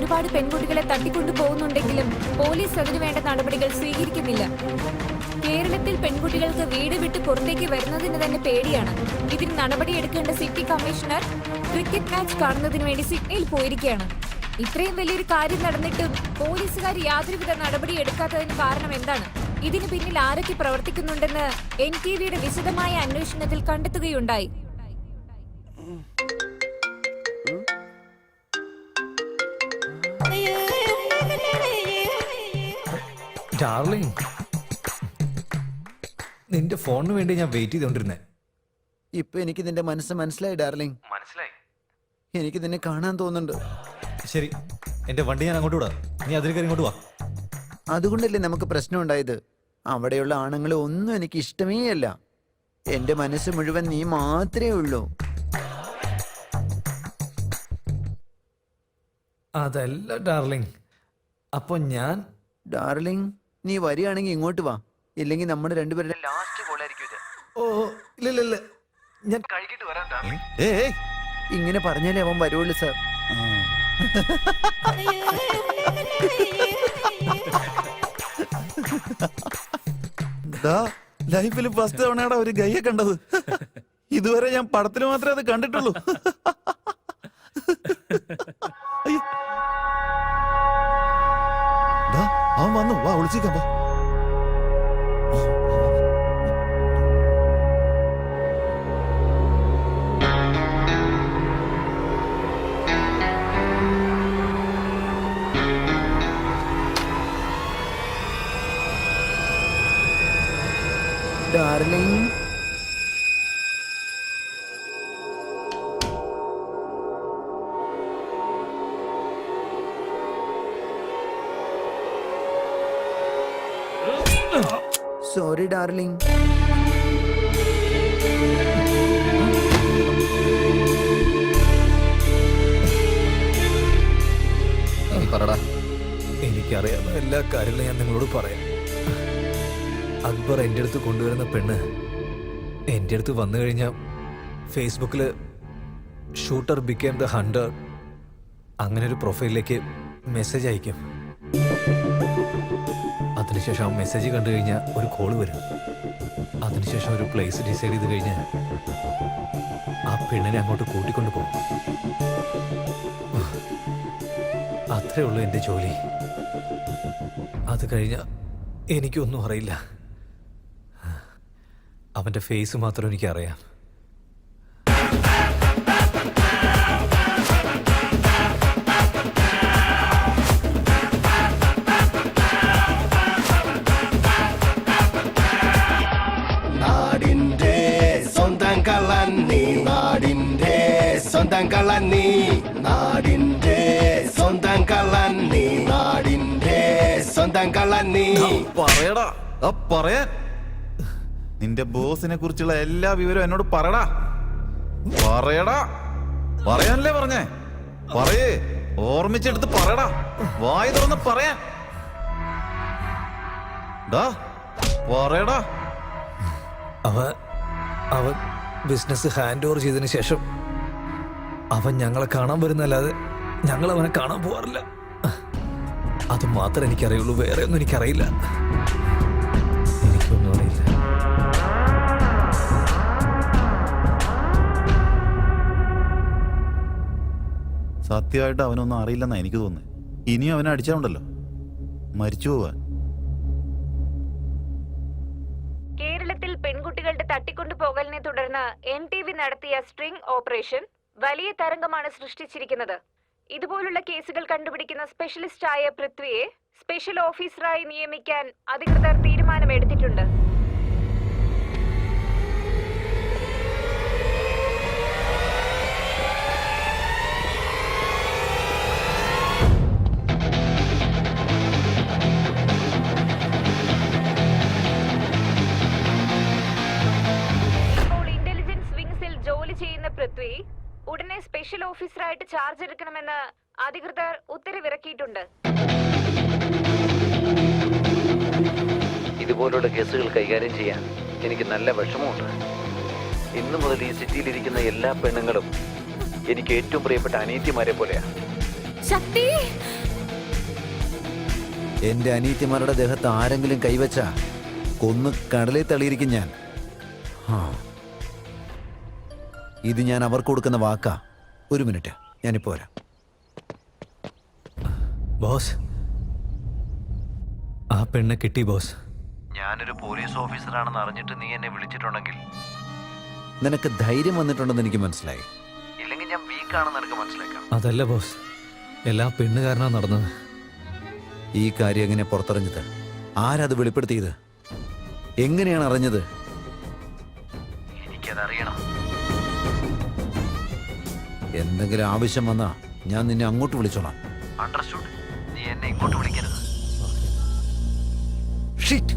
ഒരുപാട് പെൺകുട്ടികളെ തട്ടിക്കൊണ്ടു പോകുന്നുണ്ടെങ്കിലും പോലീസ് അതിനുവേണ്ട നടപടികൾ സ്വീകരിക്കുന്നില്ല. കേരളത്തിൽ പെൺകുട്ടികൾക്ക് വീട് വിട്ട് പുറത്തേക്ക് വരുന്നതിന് തന്നെ പേടിയാണ്. ഇതിന് നടപടിയെടുക്കേണ്ട സിറ്റി കമ്മീഷണർ ക്രിക്കറ്റ് മാച്ച് കാണുന്നതിന് വേണ്ടി സിഡ്നിയിൽ പോയിരിക്കുകയാണ്. ഇത്രയും വലിയൊരു കാര്യം നടന്നിട്ടും പോലീസുകാർ യാതൊരുവിധ നടപടി എടുക്കാത്തതിന് കാരണം എന്താണ്? ഇതിന് പിന്നിൽ ആരൊക്കെ പ്രവർത്തിക്കുന്നുണ്ടെന്ന് NTVയുടെ വിശദമായ അന്വേഷണത്തിൽ കണ്ടെത്തുകയുണ്ടായി. ഡാർലിംഗ്, നിന്റെ ഫോണിന് വേണ്ടി ഞാൻ വെയിറ്റ് ചെയ്തോണ്ടിരുന്നേ. ഇപ്പൊ എനിക്ക് നിന്റെ മനസ്സ് മനസ്സിലായി ഡാർലിംഗ്. മനസ്സിലായി. എനിക്ക് നിന്നെ കാണാൻ തോന്നുന്നുണ്ട്. ശരി, എന്റെ വണ്ടി ഞാൻ അങ്ങോട്ട് വിടാം. നീ അതിൽ കയറി ഇങ്ങോട്ട് വാ. അതുകൊണ്ടല്ലേ നമുക്ക് പ്രശ്നം ഉണ്ടായത്. അവിടെയുള്ള ആണുങ്ങളെ ഒന്നും എനിക്ക് ഇഷ്ടമേ അല്ല. എന്റെ മനസ്സ് മുഴുവൻ നീ മാത്രമേ ഉള്ളൂ. അതല്ല ഡാർലിംഗ്, അപ്പൊ ഞാൻ ഡാർലിംഗ്, നീ വരികയാണെങ്കിൽ ഇങ്ങോട്ട് വാ. ഇല്ലെങ്കിൽ നമ്മുടെ രണ്ടുപേരുടെ ലാസ്റ്റ് കോളായിരിക്കും ഇത്. ഓ ഇല്ല, ഞാൻ കഴുകിട്ട് വരാം ഡാർലിംഗ്. ഇങ്ങനെ പറഞ്ഞാലേ അവൻ വരുള്ളൂ സാർ. ലൈഫിൽ ഫസ്റ്റ് തവണയാണ് ഒരു ഗയ്യെ കണ്ടത്. ഇതുവരെ ഞാൻ പടത്തിൽ മാത്രമേ അത് കണ്ടിട്ടുള്ളൂ. അവൻ വന്നു, വാ വിളിച്ചേക്കാം. Darling, sorry darling. എനിക്കറിയാവുന്ന എല്ലാ കാര്യങ്ങളും ഞാൻ നിങ്ങളോട് പറയാം. അക്ബർ എൻ്റെ അടുത്ത് കൊണ്ടുവരുന്ന പെണ്ണ് എൻ്റെ അടുത്ത് വന്നു കഴിഞ്ഞാൽ ഫേസ്ബുക്കിൽ ഷൂട്ടർ ബിക്കേം ദ ഹണ്ടർ അങ്ങനെ ഒരു പ്രൊഫൈലിലേക്ക് മെസ്സേജ് അയക്കും. അതിനുശേഷം ആ മെസ്സേജ് കണ്ടു കഴിഞ്ഞാൽ ഒരു കോള് വരും. അതിനുശേഷം ഒരു പ്ലേസ് ഡിസൈഡ് ചെയ്ത് കഴിഞ്ഞാൽ ആ പെണ്ണിനെ അങ്ങോട്ട് കൂട്ടിക്കൊണ്ടു പോകും. അത്രേ ഉള്ളൂ എൻ്റെ ജോലി. അത് കഴിഞ്ഞാൽ എനിക്കൊന്നും അറിയില്ല. അവൻ്റെ ഫേസ് മാത്രം എനിക്കറിയാം. നാടിൻ്റെ സ്വന്തം കള്ളന്നി, നാടിൻ്റെ സ്വന്തം കള്ളന്നി, നാടിൻ്റെ സ്വന്തം കള്ളന്നി, നാടിൻ്റെ സ്വന്തം കള്ളന്നി. പറയടാ, പറയാൻ നിന്റെ ബോസിനെ കുറിച്ചുള്ള എല്ലാ വിവരവും എന്നോട് പറയടാ. പറയാനല്ലേ പറഞ്ഞേ? പറയേ, ഓർമ്മിച്ചെടുത്ത് പറയടാ. വായി തുറന്ന് പറയാൻ. പറയടാ. അവൻ ബിസിനസ് ഹാൻഡ് ഓവർ ചെയ്തതിന് ശേഷം അവൻ ഞങ്ങളെ കാണാൻ വരുന്നല്ലാതെ ഞങ്ങൾ അവനെ കാണാൻ പോവാറില്ല. അത് മാത്രമേ എനിക്കറിയുള്ളൂ, വേറെ ഒന്നും എനിക്കറിയില്ല. എനിക്കൊന്നും അറിയില്ല. സത്യമായിട്ട് അവനൊന്നും അറിയില്ലെന്നാ എനിക്ക് തോന്നുന്നത്. ഇനിയും അവനെ അടിച്ചാലുണ്ടല്ലോ മരിച്ചു പോവാൻ. കേരളത്തിൽ പെൺകുട്ടികളുടെ തട്ടിക്കൊണ്ടുപോകലിനെ തുടർന്ന് NTV നടത്തിയ സ്ട്രിംഗ് ഓപ്പറേഷൻ വലിയ തരംഗമാണ് സൃഷ്ടിച്ചിരിക്കുന്നത്. ഇതുപോലുള്ള കേസുകൾ കണ്ടുപിടിക്കുന്ന സ്പെഷ്യലിസ്റ്റായ പൃഥ്വിയെ സ്പെഷ്യൽ ഓഫീസറായി നിയമിക്കാൻ അധികൃതർ തീരുമാനമെടുത്തിട്ടുണ്ട്. ഇപ്പോൾ ഇന്റലിജൻസ് വിംഗ്സിൽ ജോലി ചെയ്യുന്ന പൃഥ്വി ഉടനെ സ്പെഷ്യൽ ഓഫീസറായിട്ട് ചാർജ് എടുക്കണമെന്ന് അധികൃതർ ഉത്തരവിറക്കിയിട്ടുണ്ട്. ഇതുപോലുള്ള കേസുകൾ കൈകാര്യം ചെയ്യാൻ എനിക്ക് നല്ല വിഷമമുണ്ട്. ഇന്നു മുതൽ ഈ സിറ്റിയിലിരിക്കുന്ന എല്ലാ പെണ്ണുങ്ങളും എനിക്ക് ഏറ്റവും പ്രിയപ്പെട്ട അനിയത്തിമാരെ പോലെയാണ്. ശക്തി, എന്റെ അനീത്തിമാരുടെ ദേഹത്ത് ആരെങ്കിലും കൈവച്ച കൊന്ന് കടലിൽ തള്ളിയിരിക്കും ഞാൻ. ആ. ഇത് ഞാൻ അവർക്ക് കൊടുക്കുന്ന വാക്കാ. ഒരു മിനിറ്റ്, ഞാനിപ്പോ വരാം. ബോസ്, ആ പെണ്ണെ കിട്ടി ബോസ്. ഞാനൊരു പോലീസ് ഓഫീസറാണെന്ന് അറിഞ്ഞിട്ട് നീ എന്നെ വിളിച്ചിട്ടുണ്ടെങ്കിൽ നിനക്ക് ധൈര്യം വന്നിട്ടുണ്ടെന്ന് എനിക്ക് മനസ്സിലായി. ഇല്ലെങ്കിൽ ഞാൻ വീക്കാണെന്ന് നിനക്ക് മനസ്സിലാക്കാം. അതല്ല ബോസ്, എല്ലാ പെണ്ണ് കാരണമാണ് നടന്നത്. ഈ കാര്യം എങ്ങനെ പുറത്തറിഞ്ഞത്? ആരത് വെളിപ്പെടുത്തിയത്? എങ്ങനെയാണ് അറിഞ്ഞത്? എനിക്കതറിയണം. എന്തെങ്കിലും ആവശ്യം വന്നാ ഞാൻ നിന്നെ അങ്ങോട്ട് വിളിച്ചോളാം. അണ്ടർസ്റ്റുഡ്? നീ എന്നെ ഇങ്ങോട്ട് വിളിക്കരുത്. ഷിറ്റ്.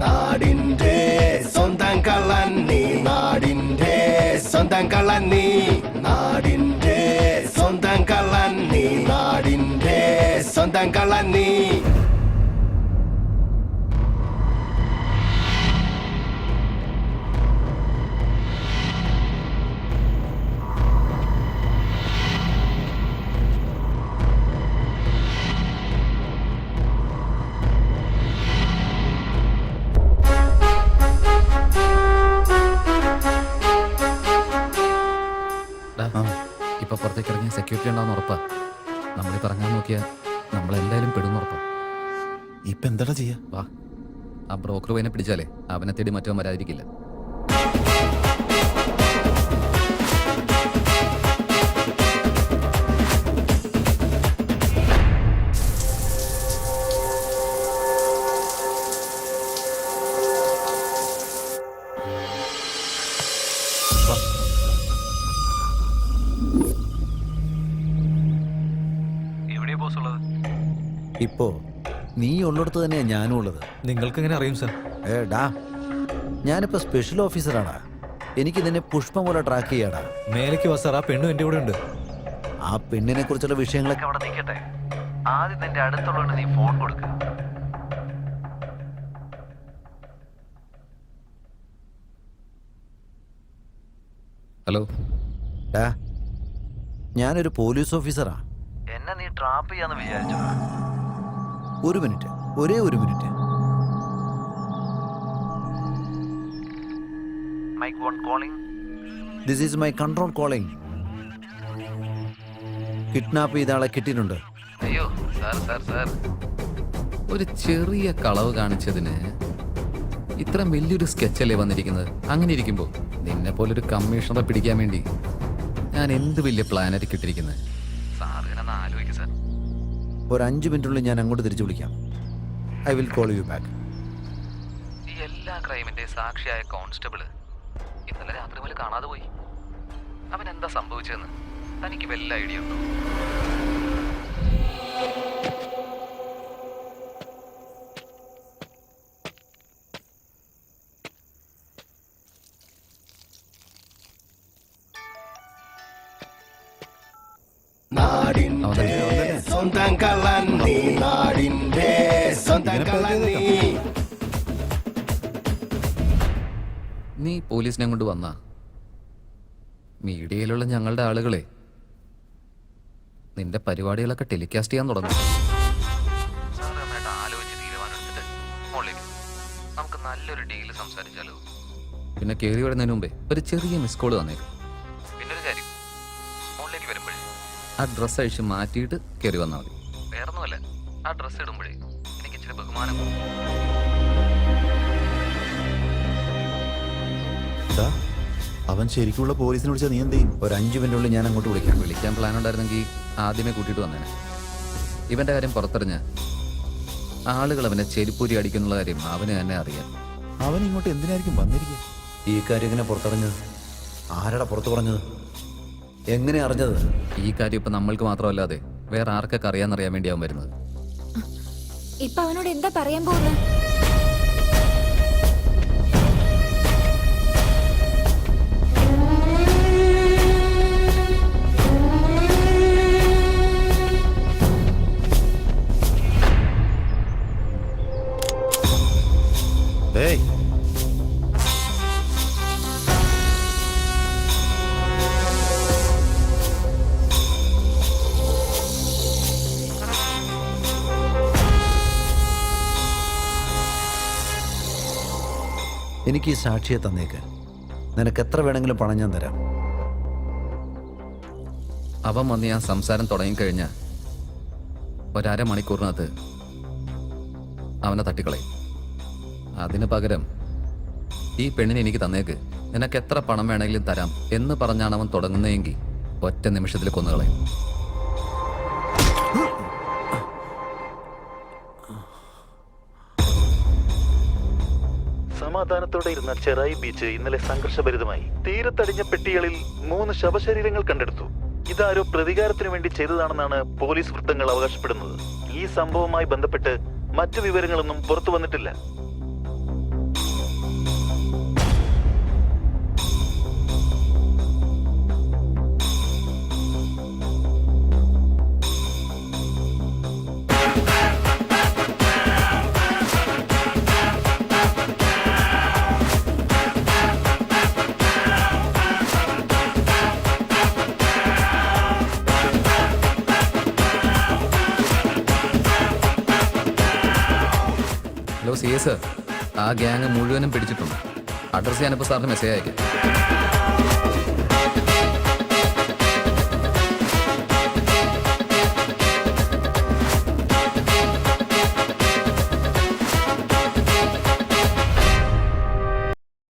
നാടിന്റെ സ്വന്തം കള്ളൻ നീ, നാടിന്റെ സ്വന്തം കള്ളൻ നീ, നാടിന്റെ സ്വന്തം കള്ളൻ നീ, നാടിന്റെ സ്വന്തം കള്ളൻ നീ. ഇപ്പൊ പുറത്തേക്ക് ഇറങ്ങിയ സെക്യൂരിറ്റി ഉണ്ടാവുന്ന ഉറപ്പാ. നമ്മൾ ഇറങ്ങാൻ നോക്കിയാൽ നമ്മളെന്തായാലും പെടുന്ന ഉറപ്പാ. ഇപ്പൊ എന്താ ചെയ്യാ? വാ, ആ ബ്രോക്കർ പയ്യനെ പിടിച്ചാലേ അവനെ തേടി മറ്റവൻ വരാതിരിക്കില്ല. ഇപ്പോ നീ ഉള്ളിടത്ത് തന്നെയാ ഞാനും ഉള്ളത്. നിങ്ങൾക്ക് എങ്ങനെ അറിയും സാർ? ഏടാ, ഞാനിപ്പോ സ്പെഷ്യൽ ഓഫീസറാടാ. എനിക്ക് നിന്നെ പുഷ്പം പോലെ ട്രാക്ക് ചെയ്യാടാ. മേലേക്ക് വാ സാർ, ആ പെണ്ണും എൻ്റെ കൂടെ ഉണ്ട്. ആ പെണ്ണിനെ കുറിച്ചുള്ള വിഷയങ്ങളൊക്കെ അവിടെ നിൽക്കട്ടെ. ആദ്യം നിന്റെ അടുത്തുള്ള നീ ഫോൺ കൊടുക്ക. ഹലോ, ഞാനൊരു പോലീസ് ഓഫീസറാ. എന്നെ നീ ട്രാപ്പ് ചെയ്യാന്ന് വിചാരിച്ചോ? ഒരു മിനിറ്റ്, ഒരേ ഒരു minute. Mike 1 calling. This is my control calling. Kidnap ചെയ്ത ആളെ കിട്ടിയിട്ടുണ്ട്. അയ്യോ സാർ സാർ സാർ, ഒരു ചെറിയ കളവ് കാണിച്ചതിന് ഇത്രയും വലിയൊരു സ്കെച്ചല്ലേ വന്നിരിക്കുന്നത്. അങ്ങനെ ഇരിക്കുമ്പോൾ നിന്നെ പോലൊരു കമ്മീഷണറെ പിടിക്കാൻ വേണ്ടി ഞാൻ എന്ത് വലിയ പ്ലാനായിരിക്കും ഇട്ടിരിക്കുന്നത്. സാർ ഇതിനൊന്ന് ആലോചിക്കും സാർ. ഒരു 5 മിനിറ്റുള്ളിൽ ഞാൻ അങ്ങോട്ട് തിരിച്ചു വിളിക്കാം. I will call you back. ഈ എല്ലാ ക്രൈമിന്റെ സാക്ഷിയായ കോൺസ്റ്റബിള് ഇന്നലെ രാത്രി മുതൽ കാണാതെ പോയി. അവൻ എന്താ സംഭവിച്ചതെന്ന് തനിക്ക് വല്ല ഐഡിയ ഉണ്ടോ? നാടിന്റെ സ്വന്തം കള്ളൻ നീ, നാടിന്റെ സ്വന്തം കള്ളൻ നീ. നീ പോലീസിനെ കൊണ്ട് വന്ന മീഡിയയിലുള്ള ഞങ്ങളുടെ ആളുകളെ നിന്റെ പരിപാടികളൊക്കെ ടെലികാസ്റ്റ് ചെയ്യാൻ തുടങ്ങും. ആലോചിച്ച് തീരുമാനമെടുത്തിട്ട് നമുക്ക് നല്ലൊരു ഡീല് സംസാരിച്ചാലോ? പിന്നെ കയറി വരുന്നതിന് മുമ്പേ ഒരു ചെറിയ മിസ് കോള് തന്നേക്കും. പിന്നെ ഒരു കാര്യം, മോളിലേക്ക് വരുമ്പോഴേ ആ ഡ്രസ്സ് അഴിച്ച് മാറ്റിയിട്ട് കയറി വന്നാൽ മതി. വേറൊന്നുമല്ല, ആ ഡ്രസ്സ് ഇടുമ്പോഴേ എനിക്ക് ഇച്ചിരി ബഹുമാനം കൂടും. അവൻ ശരിക്കുള്ള പോലീസിനെ വിളിച്ചാൽ നീ എന്ത് ചെയ്യും? ഒരു 5 മിനിറ്റുള്ളിൽ ഞാൻ അങ്ങോട്ട് വിളിക്കാം. വിളിക്കാൻ പ്ലാൻ ഉണ്ടായിരുന്നെങ്കിൽ ആദ്യമേ കൂട്ടിയിട്ട് വന്നേനെ. ഇവന്റെ കാര്യം പുറത്തറിഞ്ഞ ആളുകൾ അവനെ ചെരിപ്പൂരി അടിക്കുന്നുള്ള കാര്യം അവന് തന്നെ അറിയാം. അവൻ ഇങ്ങോട്ട് എന്തിനായിരിക്കും വന്നിരിക്കുക? ഈ കാര്യം എങ്ങനെ പുറത്തറിഞ്ഞത്? ആരാടാ പുറത്തു പറഞ്ഞത്? എങ്ങനെ അറിഞ്ഞത്? ഈ കാര്യം ഇപ്പം നമ്മൾക്ക് മാത്രമല്ലാതെ വേറെ ആർക്കൊക്കെ അറിയാമെന്നറിയാൻ വേണ്ടി അവൻ വരുന്നത്. ഇപ്പൊ അവനോട് എന്താ പറയാൻ പോകുന്നത്? ഏയ് എനിക്ക് ഈ സാക്ഷിയെ തന്നേക്ക്. നിനക്ക് എത്ര വേണമെങ്കിലും പണം ഞാൻ തരാം. അവൻ വന്ന് ഞാൻ സംസാരം തുടങ്ങിക്കഴിഞ്ഞാൽ ഒരമണിക്കൂറിനകത്ത് അവനെ തട്ടിക്കളയും. അതിന് പകരം ഈ പെണ്ണിനെ എനിക്ക് തന്നേക്ക്, നിനക്ക് എത്ര പണം വേണമെങ്കിലും തരാം എന്ന് പറഞ്ഞാണ് അവൻ തുടങ്ങുന്നതെങ്കിൽ ഒറ്റ നിമിഷത്തിൽ കൊന്നുകളയും. സമാധാനത്തോടെ ഇരുന്ന ചെറായി ബീച്ച് ഇന്നലെ സംഘർഷഭരിതമായി. തീരത്തടിഞ്ഞ പെട്ടികളിൽ 3 ശവശരീരങ്ങൾ കണ്ടെടുത്തു. ഇതാരോ പ്രതികാരത്തിന് വേണ്ടി ചെയ്തതാണെന്നാണ് പോലീസ് വൃത്തങ്ങൾ അവകാശപ്പെടുന്നത്. ഈ സംഭവവുമായി ബന്ധപ്പെട്ട് മറ്റു വിവരങ്ങളൊന്നും പുറത്തു വന്നിട്ടില്ല. ഹലോ CS, ആ ഗ്യാങ് മുഴുവനും പിടിച്ചിട്ടുണ്ട്. അഡ്രസ് ഞാനിപ്പോൾ സാറിന് മെസ്സേജ് അയക്കാം.